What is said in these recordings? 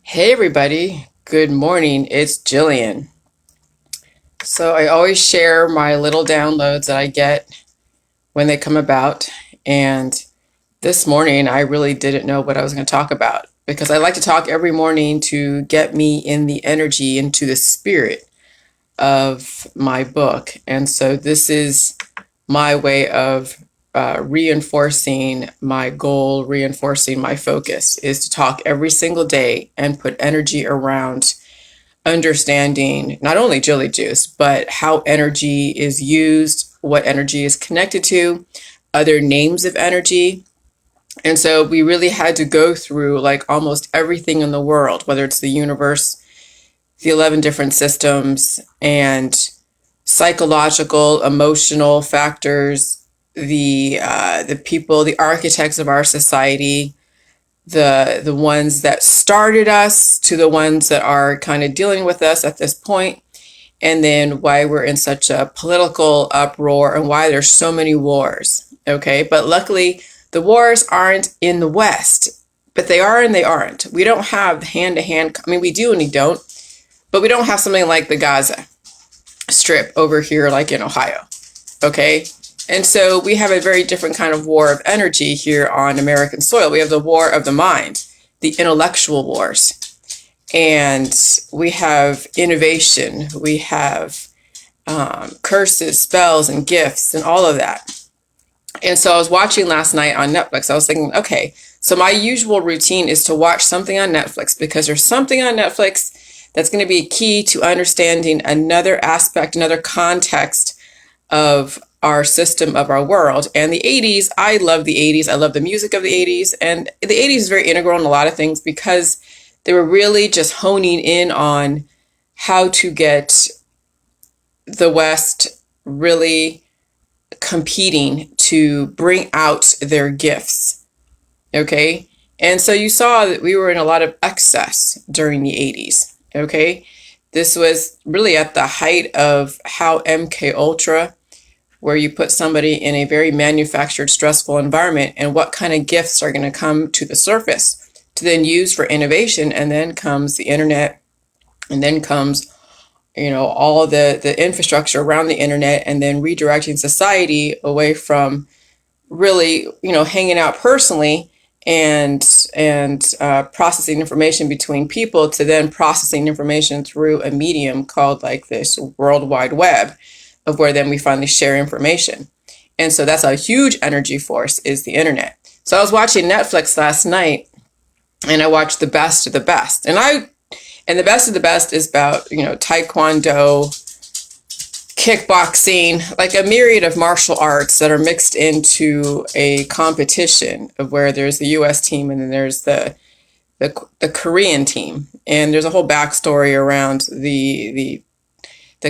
Hey everybody, good morning. It's Jillian. So I always share my little downloads that I get when they come about. And this morning I really didn't know what I was going to talk about because I like to talk every morning to get me in the energy, into the spirit of my book. And so this is my way of reinforcing my goal, reinforcing my focus is to talk every single day and put energy around understanding not only Jilly Juice, but how energy is used, what energy is connected to, other names of energy. And so we really had to go through like almost everything in the world, whether it's the universe, the 11 different systems, and psychological, emotional factors, the people, the architects of our society, the ones that started us to the ones that are kind of dealing with us at this point, and then why we're in such a political uproar and why there's so many wars. Okay, but luckily the wars aren't in the West, but they are and they aren't. We don't have hand to hand. I mean, we do and we don't, but we don't have something like the Gaza Strip over here, like in Ohio. Okay, and so we have a very different kind of war of energy here on American soil. We have the war of the mind, the intellectual wars, and we have innovation. We have curses, spells, and gifts, and all of that. And so I was watching last night on Netflix. I was thinking, okay, so my usual routine is to watch something on Netflix because there's something on Netflix that's going to be key to understanding another aspect, another context of our system, of our world. And the 80s, I love the 80s. I love the music of the 80s. And the 80s is very integral in a lot of things because they were really just honing in on how to get the West really competing to bring out their gifts. Okay. And so you saw that we were in a lot of excess during the 80s. Okay. This was really at the height of how MK Ultra, where you put somebody in a very manufactured, stressful environment, and what kind of gifts are going to come to the surface to then use for innovation. And then comes the internet, and then comes, all the infrastructure around the internet, and then redirecting society away from really, hanging out personally and processing information between people to then processing information through a medium called like this World Wide Web, of where then we finally share information. And so that's a huge energy force, is the internet. So I was watching Netflix last night and I watched The Best of the Best. And The Best of the Best is about, taekwondo, kickboxing, like a myriad of martial arts that are mixed into a competition of where there's the US team and then there's the Korean team. And there's a whole backstory around the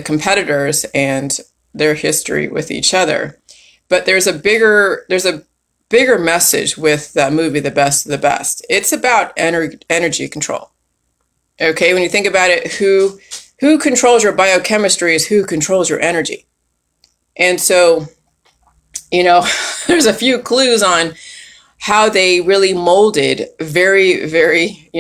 competitors and their history with each other. But there's a bigger message with that movie, The Best of the Best. It's about energy control. Okay, when you think about it, who controls your biochemistry is who controls your energy. And so, there's a few clues on how they really molded very, very,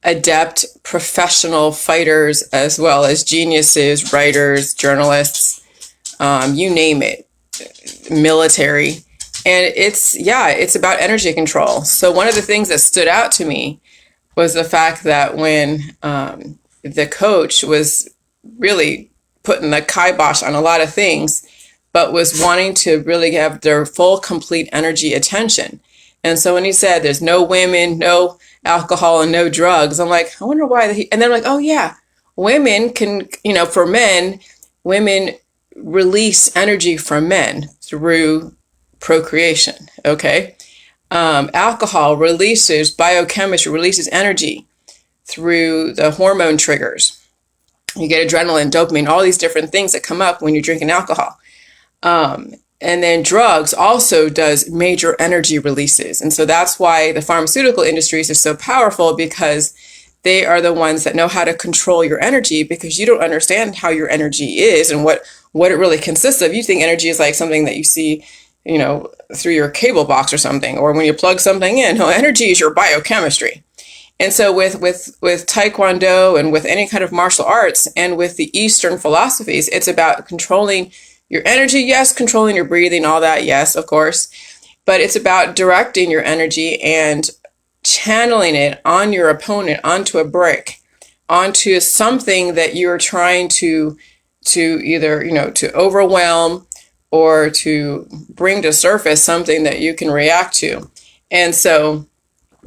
adept professional fighters as well as geniuses, writers, journalists, you name it, military. And it's about energy control. So one of the things that stood out to me was the fact that when the coach was really putting the kibosh on a lot of things, but was wanting to really have their full, complete energy attention. And so when he said there's no women, no alcohol, and no drugs, I'm like, I wonder why. And then I'm like, oh yeah, women can, for men, women release energy from men through procreation. Okay. Alcohol releases, biochemistry releases energy through the hormone triggers. You get adrenaline, dopamine, all these different things that come up when you're drinking alcohol. And then drugs also does major energy releases. And so that's why the pharmaceutical industries are so powerful, because they are the ones that know how to control your energy, because you don't understand how your energy is and what it really consists of. You think energy is like something that you see, through your cable box or something, or when you plug something in. No, energy is your biochemistry. And so with Taekwondo and with any kind of martial arts and with the Eastern philosophies, it's about controlling your energy, yes, controlling your breathing, all that, yes, of course. But it's about directing your energy and channeling it on your opponent, onto a brick, onto something that you're trying to either, to overwhelm or to bring to surface something that you can react to. And so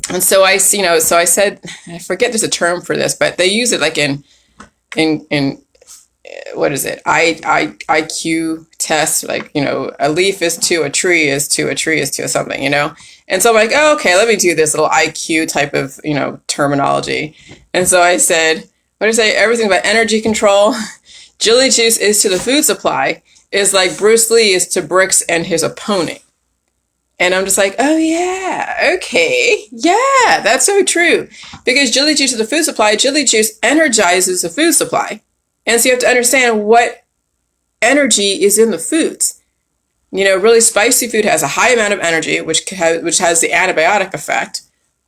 I said, I forget there's a term for this, but they use it like in what is it? IQ test, like, a leaf is to a tree is to a tree is to something, And so I'm like, oh, okay, let me do this little IQ type of, terminology. And so I said, what did I say? Everything about energy control. Jilly juice is to the food supply is like Bruce Lee is to bricks and his opponent. And I'm just like, oh yeah, okay. Yeah, that's so true. Because Jilly juice is the food supply, Jilly juice energizes the food supply. And so you have to understand what energy is in the foods. Really spicy food has a high amount of energy, which has the antibiotic effect,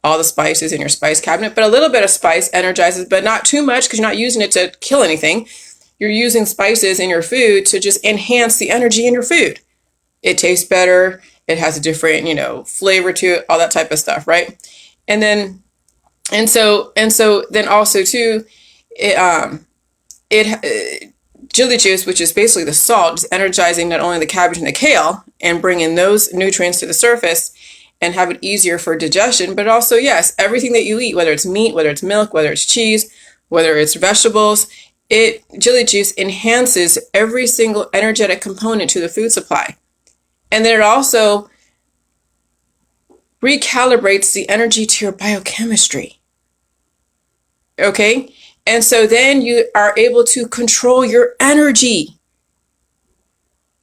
all the spices in your spice cabinet. But a little bit of spice energizes, but not too much because you're not using it to kill anything. You're using spices in your food to just enhance the energy in your food. It tastes better. It has a different, flavor to it, all that type of stuff, right? And so then also too, Jilly juice, which is basically the salt, is energizing not only the cabbage and the kale and bringing those nutrients to the surface and have it easier for digestion, but also, yes, everything that you eat, whether it's meat, whether it's milk, whether it's cheese, whether it's vegetables, Jilly juice enhances every single energetic component to the food supply. And then it also recalibrates the energy to your biochemistry. Okay? And so then you are able to control your energy.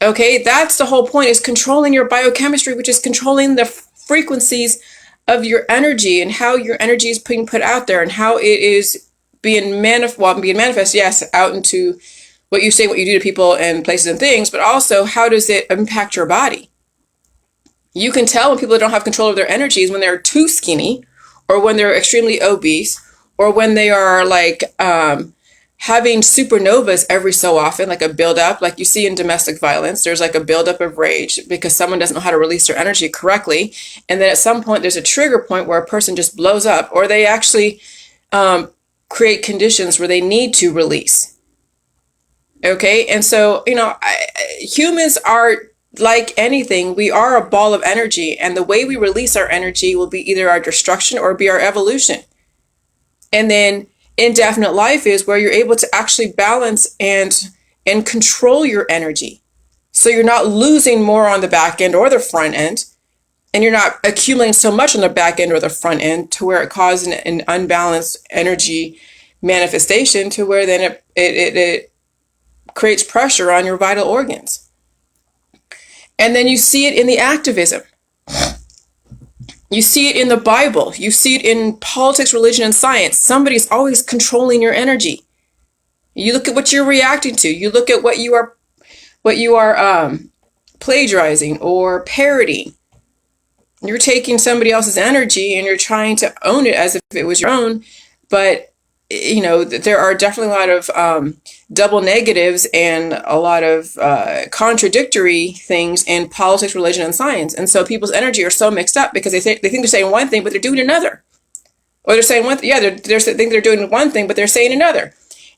Okay? That's the whole point, is controlling your biochemistry, which is controlling the frequencies of your energy and how your energy is being put out there and how it is being manifest, yes, out into what you say, what you do to people and places and things, but also how does it impact your body? You can tell when people don't have control of their energies when they're too skinny or when they're extremely obese or when they are like having supernovas every so often, like a buildup, like you see in domestic violence. There's like a buildup of rage because someone doesn't know how to release their energy correctly. And then at some point, there's a trigger point where a person just blows up, or they actually create conditions where they need to release. Okay. And so, humans are like anything. We are a ball of energy, and the way we release our energy will be either our destruction or be our evolution. And then indefinite life is where you're able to actually balance and control your energy. So you're not losing more on the back end or the front end, and you're not accumulating so much on the back end or the front end to where it causes an unbalanced energy manifestation to where then it creates pressure on your vital organs. And then you see it in the activism. You see it in the Bible. You see it in politics, religion, and science. Somebody's always controlling your energy. You look at what you're reacting to. You look at what you are plagiarizing or parodying. You're taking somebody else's energy and you're trying to own it as if it was your own. But there are definitely a lot of double negatives and a lot of contradictory things in politics, religion, and science. And so people's energy are so mixed up because they think they're saying one thing, but they're doing another. Or they're saying they think they're doing one thing, but they're saying another.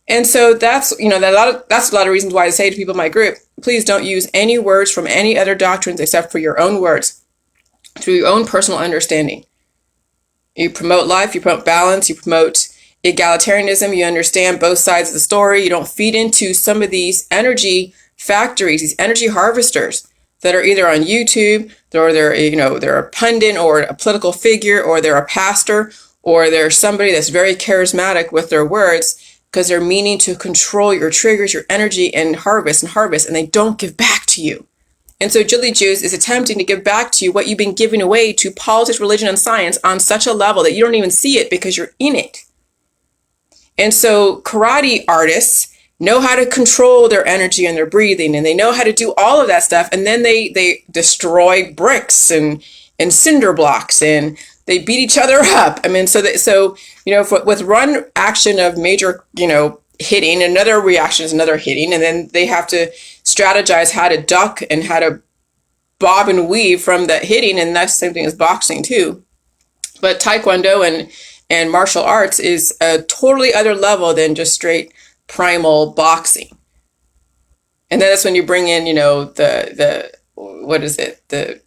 And so that's a lot of reasons why I say to people in my group, please don't use any words from any other doctrines except for your own words, through your own personal understanding. You promote life, you promote balance, you promote egalitarianism, you understand both sides of the story. You don't feed into some of these energy factories, these energy harvesters that are either on YouTube, or they're a pundit or a political figure, or they're a pastor, or they're somebody that's very charismatic with their words because they're meaning to control your triggers, your energy, and harvest, and they don't give back to you. And so Jilly Juice is attempting to give back to you what you've been giving away to politics, religion, and science on such a level that you don't even see it because you're in it. And so karate artists know how to control their energy and their breathing, and they know how to do all of that stuff. And then they destroy bricks and cinder blocks and they beat each other up. I mean, with one action of major, hitting, another reaction is another hitting, and then they have to strategize how to duck and how to bob and weave from that hitting, and that's the same thing as boxing too. But Taekwondo and martial arts is a totally other level than just straight primal boxing. And then that's when you bring in, the what is it, the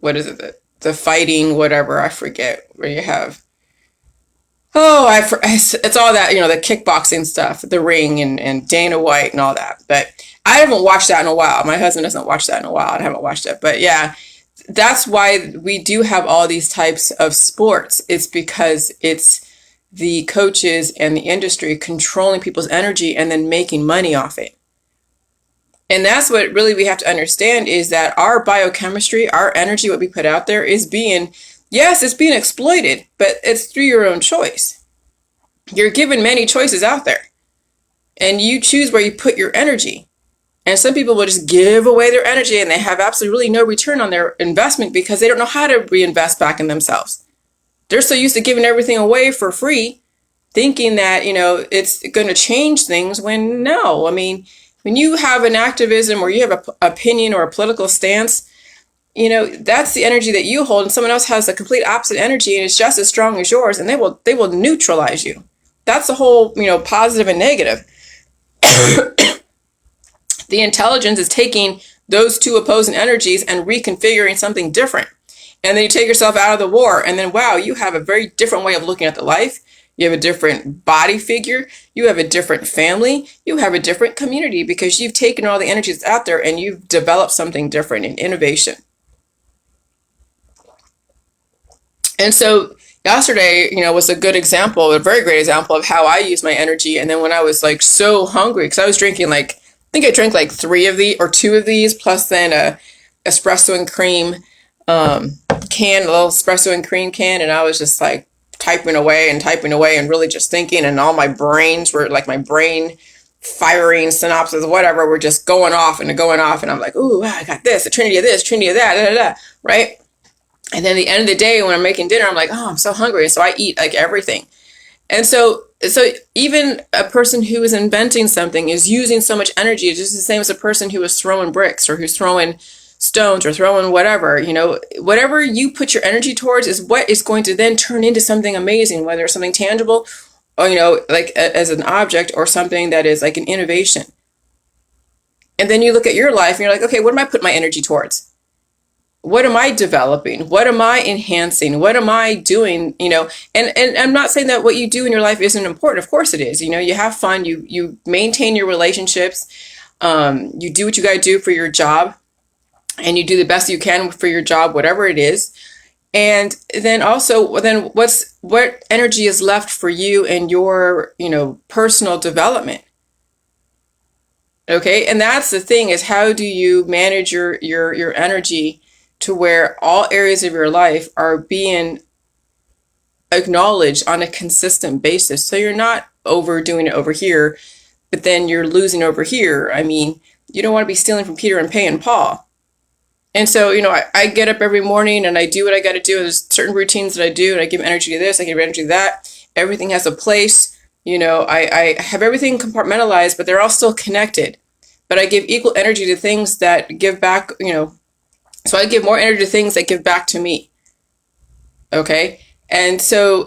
what is it, the fighting, whatever, I forget, where you have, it's all that, the kickboxing stuff, the ring and Dana White and all that. But I haven't watched that in a while. My husband doesn't watch that in a while. I haven't watched it. But yeah, that's why we do have all these types of sports. It's because it's the coaches and the industry controlling people's energy and then making money off it. And that's what really we have to understand, is that our biochemistry, our energy, what we put out there is it's being exploited, but it's through your own choice. You're given many choices out there, and you choose where you put your energy. And some people will just give away their energy and they have absolutely no return on their investment because they don't know how to reinvest back in themselves. They're so used to giving everything away for free, thinking that, it's going to change things, when no. I mean, when you have an activism or you have an opinion or a political stance, that's the energy that you hold, and someone else has a complete opposite energy and it's just as strong as yours, and they will neutralize you. That's the whole, positive and negative. The intelligence is taking those two opposing energies and reconfiguring something different. And then you take yourself out of the war, and then, wow, you have a very different way of looking at the life. You have a different body figure. You have a different family. You have a different community, because you've taken all the energies out there and you've developed something different in innovation. And so yesterday, was a good example, a very great example of how I use my energy. And then when I was like so hungry, because I was drinking I think I drank like 2 of these, plus then a espresso and cream can, a little espresso and cream can. And I was just like typing away and really just thinking, and all my brains were like, my brain firing synapses, whatever, were just going off. And I'm like, ooh, wow, I got this, a trinity of this, trinity of that, da, da, da, right? And then at the end of the day, when I'm making dinner, I'm like, oh, I'm so hungry. And so I eat like everything. And so even a person who is inventing something is using so much energy, just the same as a person who is throwing bricks or who's throwing stones or throwing whatever. Whatever you put your energy towards is what is going to then turn into something amazing, whether it's something tangible or, like as an object, or something that is like an innovation. And then you look at your life and you're like, okay, what am I putting my energy towards? What am I developing? What am I enhancing? What am I doing? And I'm not saying that what you do in your life isn't important. Of course it is. You have fun. You maintain your relationships. You do what you got to do for your job, and you do the best you can for your job, whatever it is. And then also, what energy is left for you and your, personal development? Okay. And that's the thing, is how do you manage your energy to where all areas of your life are being acknowledged on a consistent basis. So you're not overdoing it over here, but then you're losing over here. I mean, you don't want to be stealing from Peter and paying Paul. And so, I get up every morning and I do what I got to do. There's certain routines that I do, and I give energy to this, I give energy to that. Everything has a place. I have everything compartmentalized, but they're all still connected. But I give equal energy to things that give back, so I give more energy to things that give back to me. Okay. And some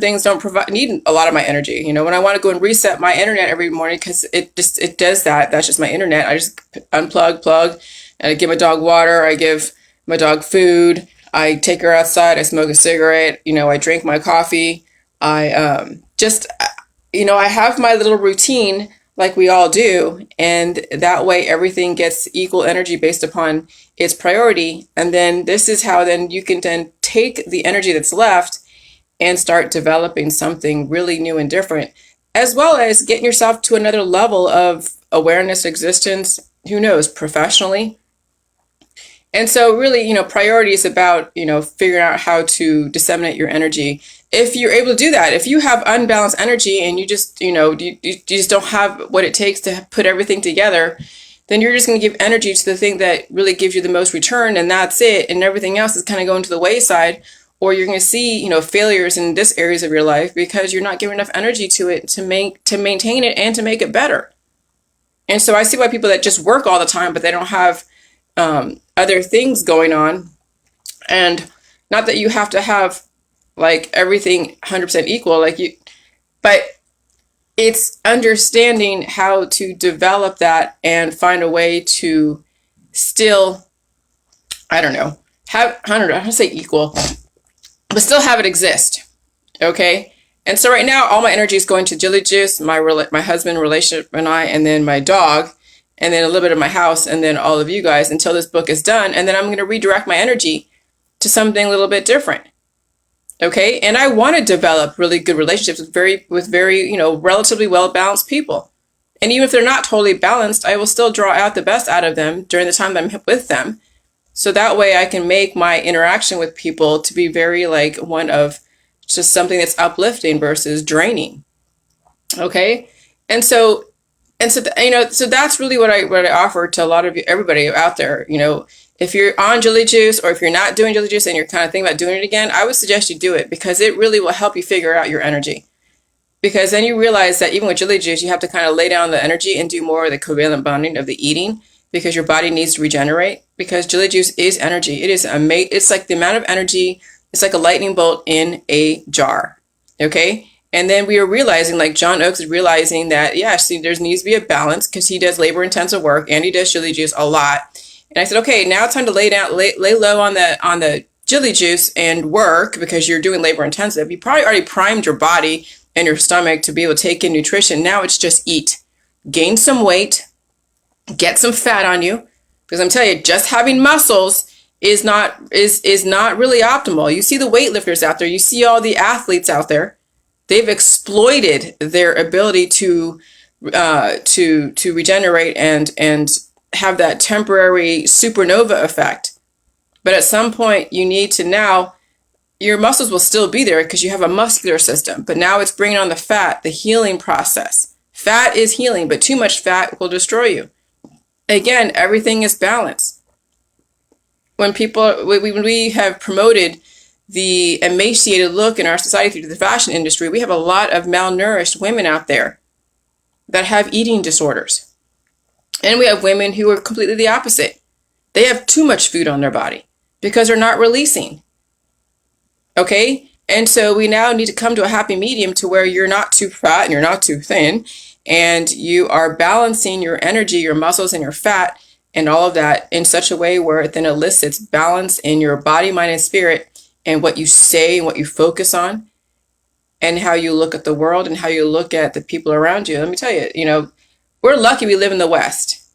things don't need a lot of my energy. When I want to go and reset my internet every morning, because it does that. That's just my internet. I just unplug, plug, and I give my dog water. I give my dog food. I take her outside. I smoke a cigarette. I drink my coffee. I I have my little routine like we all do. And that way everything gets equal energy based upon its priority. And then this is how then you can then take the energy that's left and start developing something really new and different, as well as getting yourself to another level of awareness, existence, who knows, professionally. And so really, priority is about, figuring out how to disseminate your energy. If you're able to do that, if you have unbalanced energy and you just, you just don't have what it takes to put everything together, then you're just going to give energy to the thing that really gives you the most return, and that's it. And everything else is kind of going to the wayside. or you're going to see, failures in this areas of your life because you're not giving enough energy to it to maintain it and to make it better. And so I see why people that just work all the time, but they don't have other things going on. And not that you have to have like everything 100% equal, but it's understanding how to develop that and find a way to still, I don't know how to say equal, but still have it exist. Okay. And so right now, all my energy is going to Jilly Juice, my husband, relationship, and I, and then my dog, and then a little bit of my house, and then all of you guys until this book is done. And then I'm going to redirect my energy to something a little bit different. Okay. And I want to develop really good relationships with very, relatively well-balanced people. And even if they're not totally balanced, I will still draw out the best out of them during the time that I'm with them. So that way I can make my interaction with people to be very like one of just something that's uplifting versus draining. Okay. So that's really what I offer to a lot of you, everybody out there. If you're on Jilly Juice, or if you're not doing Jilly Juice and you're kind of thinking about doing it again, I would suggest you do it, because it really will help you figure out your energy. Because then you realize that even with Jilly Juice, you have to kind of lay down the energy and do more of the covalent bonding of the eating, because your body needs to regenerate. Because Jilly Juice is energy. It's like the amount of energy. It's like a lightning bolt in a jar. Okay. And then we are realizing, like John Oakes is realizing that, there needs to be a balance, because he does labor intensive work and he does Jilly Juice a lot. And I said, okay, now it's time to lay low on the Jilly Juice and work, because you're doing labor intensive. You probably already primed your body and your stomach to be able to take in nutrition. Now it's just eat, gain some weight, get some fat on you, because I'm telling you, just having muscles is not really optimal. You see the weightlifters out there, you see all the athletes out there. They've exploited their ability to regenerate and have that temporary supernova effect. But at some point, you need to now, your muscles will still be there because you have a muscular system, but now it's bringing on the fat, the healing process. Fat is healing, but too much fat will destroy you. Again, everything is balance. When we have promoted the emaciated look in our society through the fashion industry, we have a lot of malnourished women out there that have eating disorders. And we have women who are completely the opposite. They have too much food on their body because they're not releasing. Okay? And so we now need to come to a happy medium to where you're not too fat and you're not too thin, and you are balancing your energy, your muscles, and your fat, and all of that in such a way where it then elicits balance in your body, mind, and spirit, and what you say and what you focus on, and how you look at the world and how you look at the people around you. Let me tell you, we're lucky we live in the West.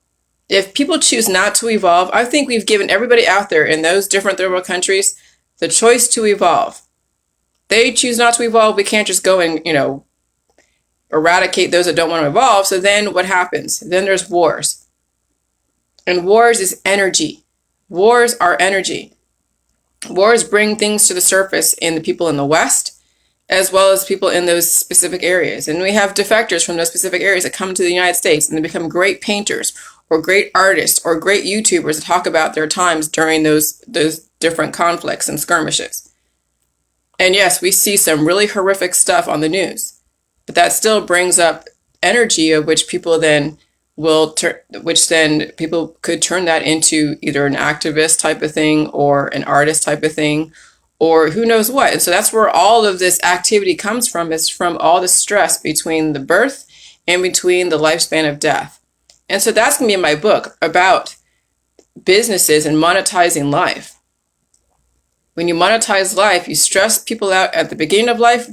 If people choose not to evolve, I think we've given everybody out there in those different third world countries the choice to evolve. They choose not to evolve. We can't just go and, eradicate those that don't want to evolve. So then what happens? Then there's wars. And wars is energy. Wars are energy. Wars bring things to the surface in the people in the West, as well as people in those specific areas. And we have defectors from those specific areas that come to the United States and they become great painters or great artists or great YouTubers that talk about their times during those different conflicts and skirmishes. And yes, we see some really horrific stuff on the news, but that still brings up energy of which people then people could turn that into either an activist type of thing or an artist type of thing, or who knows what. And so that's where all of this activity comes from, is from all the stress between the birth and between the lifespan of death. And so that's going to be in my book about businesses and monetizing life. When you monetize life, you stress people out at the beginning of life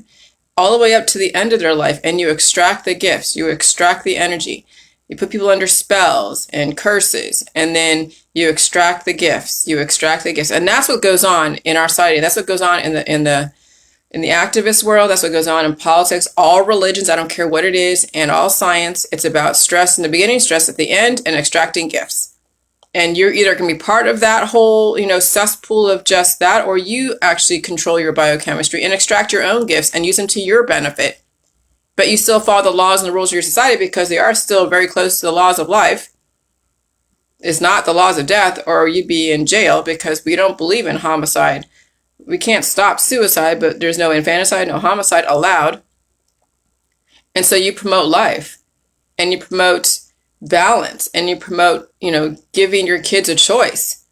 all the way up to the end of their life, and you extract the gifts, you extract the energy. You put people under spells and curses, and then you extract the gifts. And that's what goes on in our society. That's what goes on in the activist world. That's what goes on in politics, all religions, I don't care what it is, and all science. It's about stress in the beginning, stress at the end, and extracting gifts. And you're either going to be part of that whole, cesspool of just that, or you actually control your biochemistry and extract your own gifts and use them to your benefit. But you still follow the laws and the rules of your society because they are still very close to the laws of life. It's not the laws of death, or you'd be in jail, because we don't believe in homicide We can't stop suicide, but there's no infanticide, no homicide allowed. And so you promote life, and you promote balance, and you promote, giving your kids a choice.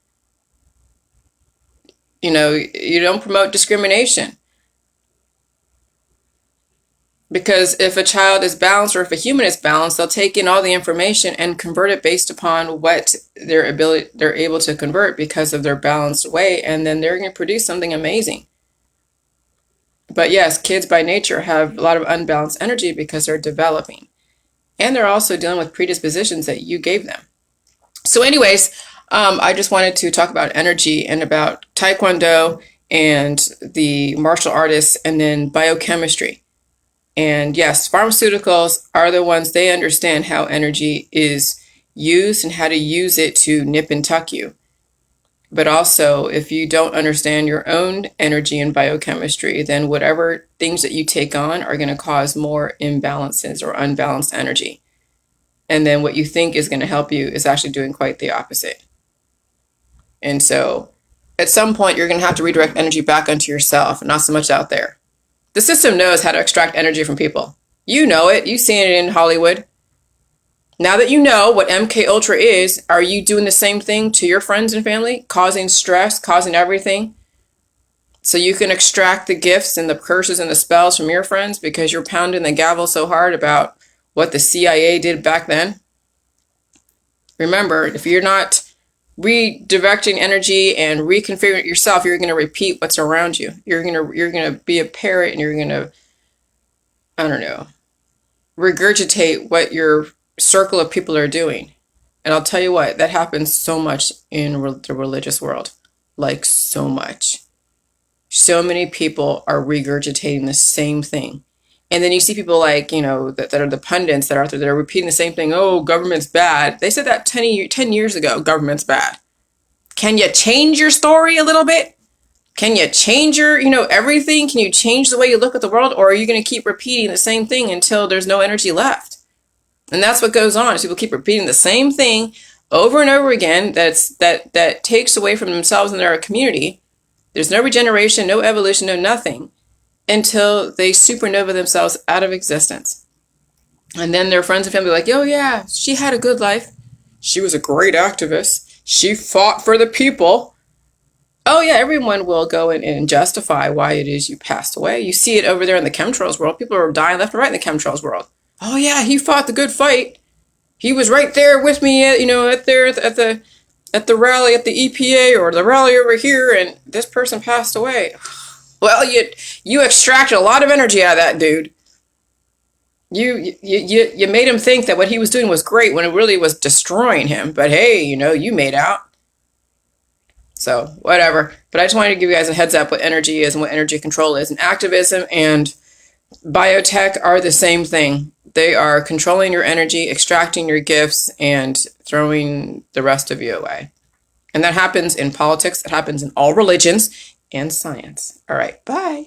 You don't promote discrimination. Because if a child is balanced, or if a human is balanced, they'll take in all the information and convert it based upon what they're able to convert because of their balanced way, and then they're going to produce something amazing. But yes, kids by nature have a lot of unbalanced energy because they're developing. And they're also dealing with predispositions that you gave them. So anyways, I just wanted to talk about energy and about Taekwondo and the martial artists and then biochemistry. And yes, pharmaceuticals are the ones, they understand how energy is used and how to use it to nip and tuck you. But also, if you don't understand your own energy and biochemistry, then whatever things that you take on are going to cause more imbalances or unbalanced energy. And then what you think is going to help you is actually doing quite the opposite. And so at some point, you're going to have to redirect energy back onto yourself and not so much out there. The system knows how to extract energy from people. You know it. You've seen it in Hollywood. Now that you know what MK Ultra is, are you doing the same thing to your friends and family? Causing stress, causing everything? So you can extract the gifts and the curses and the spells from your friends because you're pounding the gavel so hard about what the CIA did back then? Remember, if you're not redirecting energy and reconfiguring it yourself, you're going to repeat what's around you. You're going to be a parrot, and you're going to, I don't know, regurgitate what your circle of people are doing. And I'll tell you what, that happens so much in the religious world. Like so much. So many people are regurgitating the same thing. And then you see people like, that are the pundits that are out there that are repeating the same thing. Oh, government's bad. They said that 10 years ago, government's bad. Can you change your story a little bit? Can you change your, everything? Can you change the way you look at the world? Or are you going to keep repeating the same thing until there's no energy left? And that's what goes on, is people keep repeating the same thing over and over again that takes away from themselves and their community. There's no regeneration, no evolution, no nothing until they supernova themselves out of existence. And then their friends and family are like, oh yeah, she had a good life. She was a great activist. She fought for the people. Oh yeah, everyone will go in and justify why it is you passed away. You see it over there in the chemtrails world. People are dying left and right in the chemtrails world. Oh yeah, he fought the good fight. He was right there with me, at the rally at the EPA or the rally over here, and this person passed away. Well, you extracted a lot of energy out of that dude. You made him think that what he was doing was great when it really was destroying him. But hey, you made out. So whatever. But I just wanted to give you guys a heads up what energy is and what energy control is. And activism and biotech are the same thing. They are controlling your energy, extracting your gifts, and throwing the rest of you away. And that happens in politics. It happens in all religions and science. All right, bye.